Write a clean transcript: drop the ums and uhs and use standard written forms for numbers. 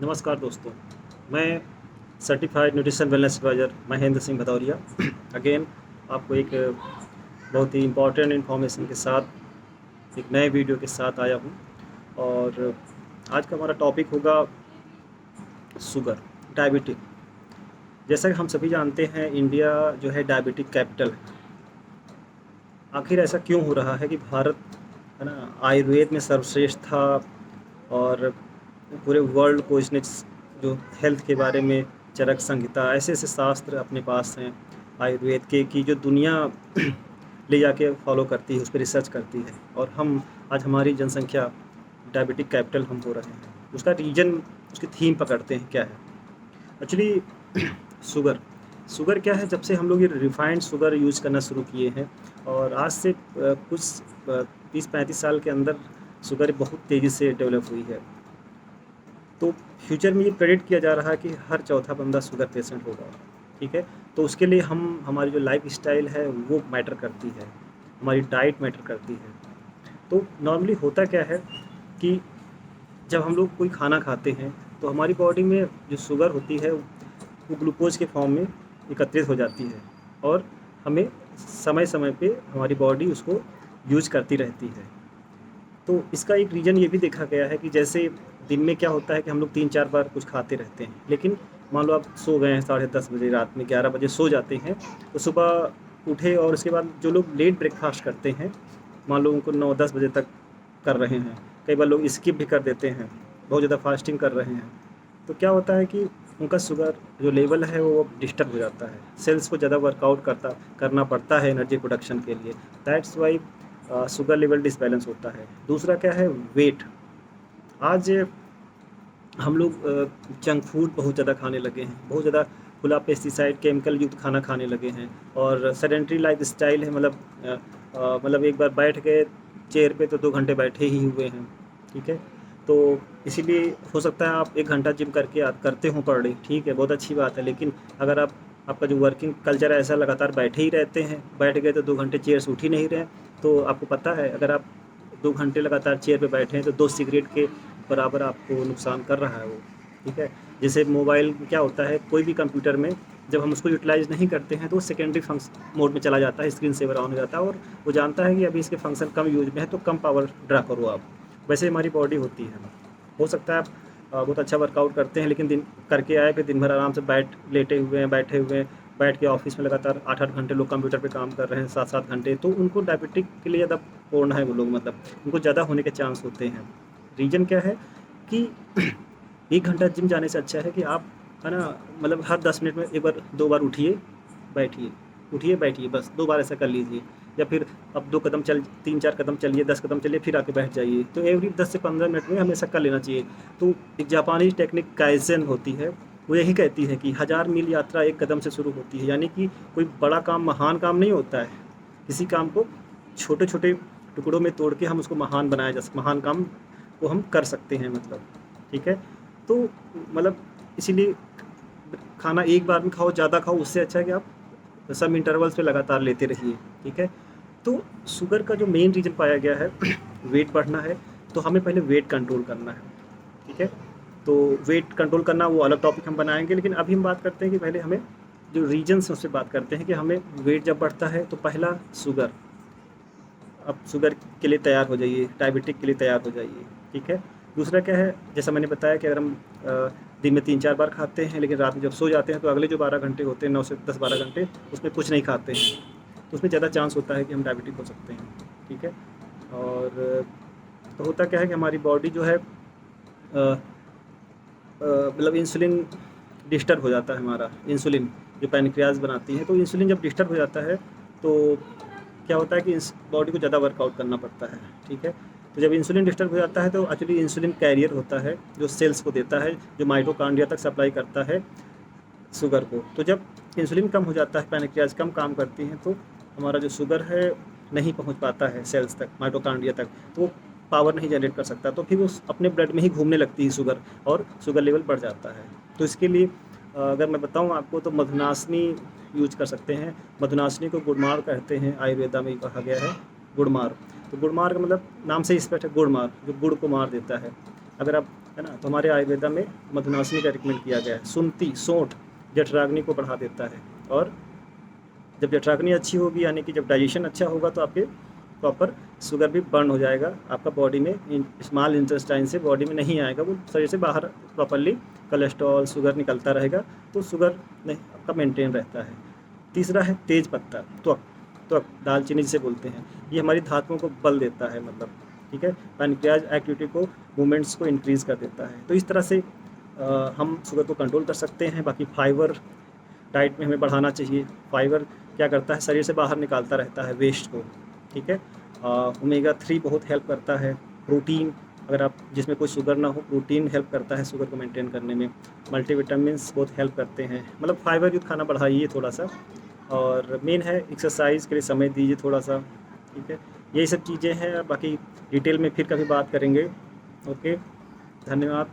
नमस्कार दोस्तों, मैं certified nutrition wellness adviser Mahendra Singh Bhadauria again आपको एक बहुत ही इम्पोर्टेंट इन्फॉर्मेशन के साथ एक नए वीडियो के साथ आया हूँ। और आज का हमारा टॉपिक होगा शुगर, डायबिटिक। जैसा कि हम सभी जानते हैं, इंडिया जो है डायबिटिक कैपिटल है। आखिर ऐसा क्यों हो रहा है कि भारत है ना आयुर्वेद में सर्वश्रेष्ठ था और पूरे वर्ल्ड को इसने जो हेल्थ के बारे में चरक संहिता ऐसे ऐसे शास्त्र अपने पास हैं आयुर्वेद के कि जो दुनिया ले जाके फॉलो करती है, उस पर रिसर्च करती है। और हम आज हमारी जनसंख्या डायबिटिक कैपिटल हम हो रहे हैं। उसका रीजन, उसकी थीम पकड़ते हैं क्या है एक्चुअली। शुगर शुगर क्या है? जब से हम लोग ये रिफाइंड शुगर यूज़ करना शुरू किए हैं और आज से कुछ 30-35 साल के अंदर शुगर बहुत तेज़ी से डेवलप हुई है। तो फ्यूचर में ये प्रेडिक्ट किया जा रहा है कि हर चौथा बंदा शुगर पेशेंट होगा। ठीक है, तो उसके लिए हमारी जो लाइफ स्टाइल है वो मैटर करती है, हमारी डाइट मैटर करती है। तो नॉर्मली होता क्या है कि जब हम लोग कोई खाना खाते हैं तो हमारी बॉडी में जो शुगर होती है वो ग्लूकोज के फॉर्म में एकत्रित हो जाती है और हमें समय समय पे हमारी बॉडी उसको यूज करती रहती है। तो इसका एक रीज़न ये भी देखा गया है कि जैसे दिन में क्या होता है कि हम लोग 3-4 बार कुछ खाते रहते हैं, लेकिन मान लो आप सो गए हैं 10:30 बजे, रात में 11 बजे सो जाते हैं, तो सुबह उठे और उसके बाद जो लोग लेट ब्रेकफास्ट करते हैं, मान लो उनको 9-10 बजे तक कर रहे हैं, कई बार लोग स्किप भी कर देते हैं, बहुत ज़्यादा फास्टिंग कर रहे हैं, तो क्या होता है कि उनका शुगर जो लेवल है वो डिस्टर्ब हो जाता है। सेल्स को ज़्यादा वर्कआउट करना पड़ता है एनर्जी प्रोडक्शन के लिए। That's why sugar level disbalance होता है। दूसरा क्या है? वेट। आज हम लोग जंक फूड बहुत ज़्यादा खाने लगे हैं, बहुत ज़्यादा खुला पेस्टिसाइड केमिकल युक्त खाना खाने लगे हैं और सेडेंट्री लाइफ स्टाइल है। मतलब एक बार बैठ गए चेयर पे तो 2 घंटे बैठे ही हुए हैं। ठीक है, तो इसीलिए हो सकता है आप 1 घंटा जिम करते हो पर डे, ठीक है, बहुत अच्छी बात है। लेकिन अगर आपका जो वर्किंग कल्चर है ऐसा लगातार बैठे ही रहते हैं, बैठ गए तो 2 घंटे चेयर से उठ ही नहीं रहे, तो आपको पता है अगर आप 2 घंटे लगातार चेयर पे बैठे हैं तो 2 सिगरेट के बराबर आपको नुकसान कर रहा है वो। ठीक है, जैसे मोबाइल क्या होता है, कोई भी कंप्यूटर में जब हम उसको यूटिलाइज़ नहीं करते हैं तो वो सेकेंडरी फंक्शन मोड में चला जाता है, स्क्रीन सेवर ऑन हो जाता है और वो जानता है कि अभी इसके फंक्शन कम यूज में है तो कम पावर ड्रा करो आप। वैसे हमारी बॉडी होती है। हो सकता है आप बहुत अच्छा वर्कआउट करते हैं, लेकिन दिन करके आए फिर दिन भर आराम से लेटे हुए हैं, बैठे हुए हैं, बैठ के ऑफिस में लगातार 8-8 घंटे लोग कंप्यूटर पे काम कर रहे हैं, 7-7 घंटे, तो उनको डायबिटिक के लिए ज़्यादा पूर्ण है वो लोग, मतलब उनको ज़्यादा होने के चांस होते हैं। रीज़न क्या है कि 1 घंटा जिम जाने से अच्छा है कि आप है ना, मतलब हर 10 मिनट में एक बार 2 बार बैठिए उठिए बैठिए, बस 2 बार ऐसा कर लीजिए। या फिर अब 2 कदम 3-4 कदम चलिए, 10 कदम चलिए, फिर आके बैठ जाइए। तो एवरी 10 से 15 मिनट में हमेशा कर लेना चाहिए। तो एक जापानी टेक्निक काइज़ेन होती है, वो यही कहती है कि 1000 मील यात्रा 1 कदम से शुरू होती है। यानी कि कोई बड़ा काम, महान काम नहीं होता है। किसी काम को छोटे-छोटे टुकड़ों में तोड़ के हम उसको महान काम को हम कर सकते हैं, मतलब। ठीक है? तो मतलब इसीलिए खाना एक बार में खाओ, ज़्यादा खाओ, उससे अच्छा है कि आप सब इंटरवल्स पे लगातार लेते रहिए। ठीक है? तो शुगर का जो मेन रीज़न पाया गया है वेट बढ़ना है, तो हमें पहले वेट कंट्रोल करना है। ठीक है? तो वेट कंट्रोल करना वो अलग टॉपिक हम बनाएंगे, लेकिन अभी हम बात करते हैं कि पहले हमें जो रीजन्स हैं उससे बात करते हैं कि हमें वेट जब बढ़ता है तो पहला शुगर, आप शुगर के लिए तैयार हो जाइए, डायबिटिक के लिए तैयार हो जाइए। ठीक है? दूसरा क्या है, जैसा मैंने बताया कि अगर हम दिन में 3-4 बार खाते हैं, लेकिन रात में जब सो जाते हैं तो अगले जो 12 घंटे होते हैं, 9 से 10-12 घंटे, उसमें कुछ नहीं खाते हैं, तो उसमें ज़्यादा चांस होता है कि हम डायबिटिक हो सकते हैं। ठीक है? और तो होता क्या है कि हमारी बॉडी जो है मतलब इंसुलिन डिस्टर्ब हो जाता है। हमारा इंसुलिन जो पैनक्रियाज बनाती है, तो इंसुलिन जब डिस्टर्ब हो जाता है तो क्या होता है कि इस बॉडी को ज़्यादा वर्कआउट करना पड़ता है। ठीक है? तो जब इंसुलिन डिस्टर्ब हो जाता है तो एक्चुअली इंसुलिन कैरियर होता है जो सेल्स को देता है, जो माइटोकॉन्ड्रिया तक सप्लाई करता है शुगर को। तो जब इंसुलिन कम हो जाता है, पैनक्रियाज कम काम करती हैं, तो हमारा जो शुगर है नहीं पहुंच पाता है सेल्स तक, माइटोकॉन्ड्रिया तक, तो वो पावर नहीं जनरेट कर सकता, तो फिर वो अपने ब्लड में ही घूमने लगती है शुगर, और शुगर लेवल बढ़ जाता है। तो इसके लिए अगर मैं बताऊं आपको तो मधुनाशनी यूज कर सकते हैं। मधुनाशनी को गुड़मार कहते हैं, आयुर्वेदा में कहा गया है गुड़मार। तो गुड़मार का मतलब नाम से ही स्पष्ट है, गुड़मार, जो गुड़ को मार देता है। अगर आप है ना। तो हमारे आयुर्वेदा में मधुनासिनी का रिकमेंड किया गया है। सुंती सोंठ जठराग्नि को बढ़ा देता है, और जब जठराग्नि अच्छी होगी यानी कि जब डाइजेशन अच्छा होगा तो आपके प्रॉपर शुगर भी बर्न हो जाएगा, आपका बॉडी में स्मॉल इंटेस्टाइन से बॉडी में नहीं आएगा, वो शरीर से बाहर प्रॉपरली कोलेस्ट्रॉल शुगर निकलता रहेगा, तो शुगर नहीं आपका मेंटेन रहता है। तीसरा है तेज पत्ता, त्वक त्वक दालचीनी जिसे बोलते हैं, ये हमारी धातुओं को बल देता है, मतलब ठीक है, पैनक्रियाज एक्टिविटी को मूवमेंट्स को इंक्रीज़ कर देता है। तो इस तरह से हम शुगर को कंट्रोल कर सकते हैं। बाकी फाइबर डाइट में हमें बढ़ाना चाहिए। फाइबर क्या करता है, शरीर से बाहर निकालता रहता है वेस्ट को, ठीक है। ओमेगा 3 बहुत हेल्प करता है। प्रोटीन, अगर आप जिसमें कोई शुगर ना हो, प्रोटीन हेल्प करता है शुगर को मेंटेन करने में। मल्टीविटामिन्स बहुत हेल्प करते हैं, मतलब फाइबर युक्त खाना बढ़ाइए थोड़ा सा। और मेन है एक्सरसाइज के लिए समय दीजिए थोड़ा सा, ठीक है। यही सब चीज़ें हैं, बाकी डिटेल में फिर कभी बात करेंगे। ओके, धन्यवाद।